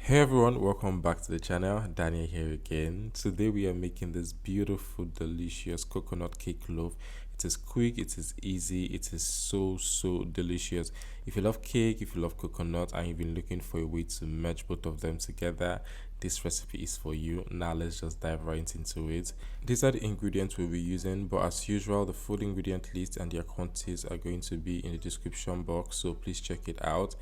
Hey everyone, welcome back to the channel. Daniel here again. Today we are making this beautiful, delicious coconut cake loaf. It is quick, it is easy, it is so delicious. If you love cake, if you love coconut, and you've been looking for a way to merge both of them together, this recipe is for you. Now let's just dive right into it. These are the ingredients we'll be using, but as usual, the full ingredient list and their quantities are going to be in the description box, so please check it out.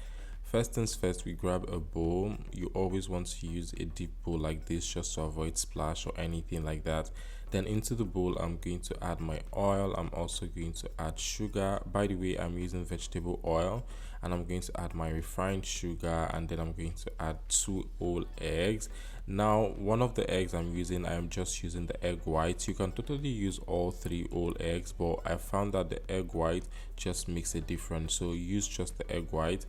First things first, we grab a bowl. You always want to use a deep bowl like this just to avoid splash or anything like that. Then into the bowl, I'm going to add my oil. I'm also going to add sugar. By the way, I'm using vegetable oil, and I'm going to add my refined sugar, and then I'm going to add 2 whole eggs. Now, one of the eggs I'm using, I am just using the egg white. You can totally use all 3 whole eggs, but I found that the egg white just makes a difference, so use just the egg white.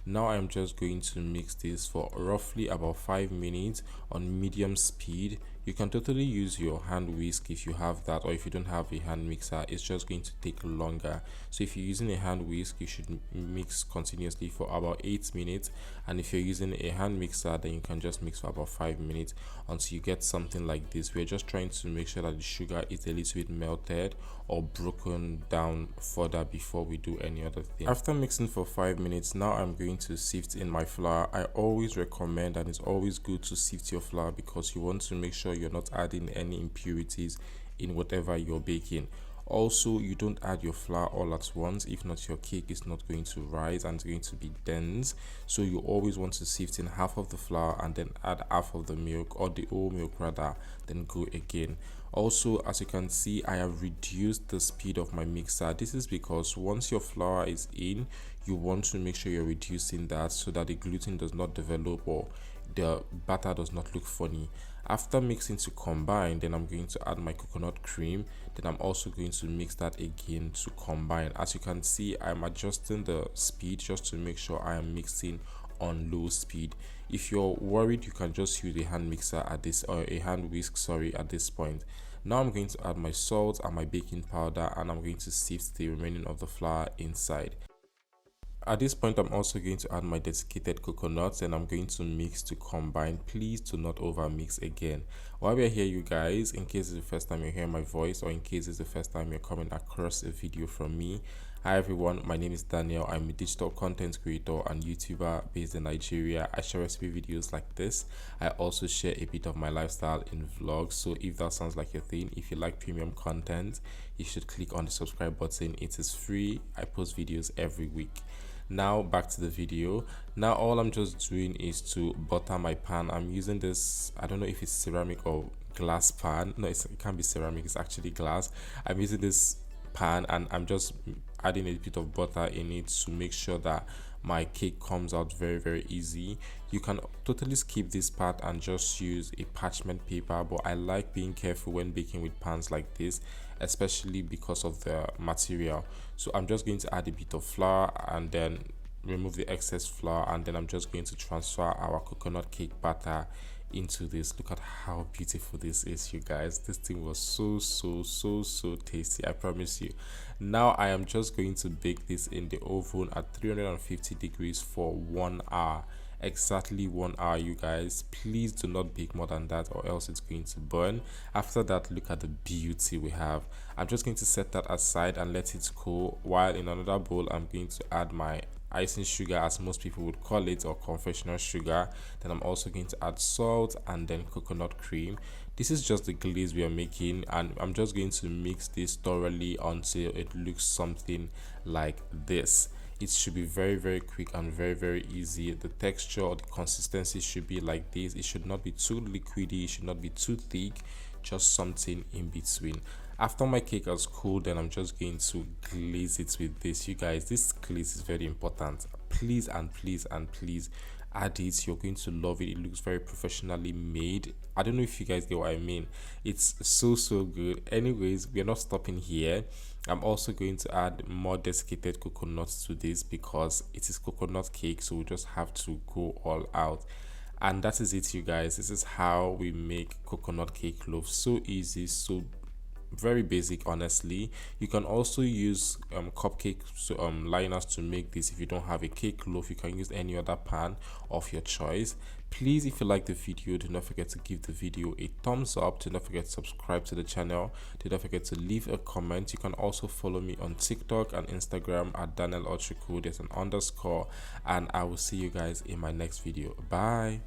Now I'm just going to mix this for roughly about 5 minutes on medium speed. You can totally use your hand whisk if you have that, or if you don't have a hand mixer, it's just going to take longer. So if you're using a hand whisk, you should mix continuously for about 8 minutes, and if you're using a hand mixer, then you can just mix for about 5 minutes until you get something like this. We're just trying to make sure that the sugar is a little bit melted or broken down further before we do any other thing. After mixing for 5 minutes, now I'm going to sift in my flour. I always recommend, and it's always good to sift your flour because you want to make sure you're not adding any impurities in whatever you're baking. Also, you don't add your flour all at once, if not your cake is not going to rise and it's going to be dense. So you always want to sift in half of the flour and then add half of the milk, or the whole milk rather, then go again. Also, as you can see, I have reduced the speed of my mixer. This is because once your flour is in, you want to make sure you're reducing that so that the gluten does not develop or the batter does not look funny. After mixing to combine, then I'm going to add my coconut cream. Then I'm also going to mix that again to combine. As you can see, I'm adjusting the speed just to make sure I am mixing on low speed. If you're worried, you can just use a hand mixer at this, or a hand whisk, sorry, at this point. Now I'm going to add my salt and my baking powder, and I'm going to sift the remaining of the flour inside. At this point, I'm also going to add my desiccated coconuts, and I'm going to mix to combine. Please do not over mix again. While we're here, you guys, in case it's the first time you're hearing my voice, or in case it's the first time you're coming across a video from me, hi everyone, my name is Daniel. I'm a digital content creator and YouTuber based in Nigeria. I share recipe videos like this. I also share a bit of my lifestyle in vlogs, so if that sounds like your thing, if you like premium content, you should click on the subscribe button. It is free. I post videos every week. Now back to the video. Now all I'm just doing is to butter my pan. I'm using this, I don't know if it's ceramic or glass pan. No, it can't be ceramic, it's actually glass. I'm using this pan, and I'm just adding a bit of butter in it to make sure that my cake comes out very easy. You can totally skip this part and just use a parchment paper, but I like being careful when baking with pans like this, especially because of the material. So I'm just going to add a bit of flour and then remove the excess flour, and then I'm just going to transfer our coconut cake batter into this. Look at how beautiful this is, you guys. This thing was so tasty, I promise you. Now I am just going to bake this in the oven at 350 degrees for 1 hour. Exactly 1 hour, you guys. Please do not bake more than that, or else it's going to burn. After that, look at the beauty we have. I'm just going to set that aside and let it cool, while in another bowl I'm going to add my icing sugar, as most people would call it, or confectioner sugar. Then I'm also going to add salt and then coconut cream. This is just the glaze we are making, and I'm just going to mix this thoroughly until it looks something like this. It should be very quick and very easy. The texture or the consistency should be like this. It should not be too liquidy, it should not be too thick, just something in between. After my cake has cooled, then I'm just going to glaze it with this. You guys, this glaze is very important. Please add it. You're going to love it. It looks very professionally made. I don't know if you guys get what I mean. It's so good. Anyways, we're not stopping here. I'm also going to add more desiccated coconuts to this because it is coconut cake, so we just have to go all out. And that is it, you guys. This is how we make coconut cake loaf. So easy, so very basic, honestly. You can also use cupcake liners to make this. If you don't have a cake loaf, you can use any other pan of your choice. Please, if you like the video, do not forget to give the video a thumbs up. Do not forget to subscribe to the channel. Do not forget to leave a comment. You can also follow me on TikTok and Instagram at Daniel Ochuku. There's an underscore, and I will see you guys in my next video. Bye.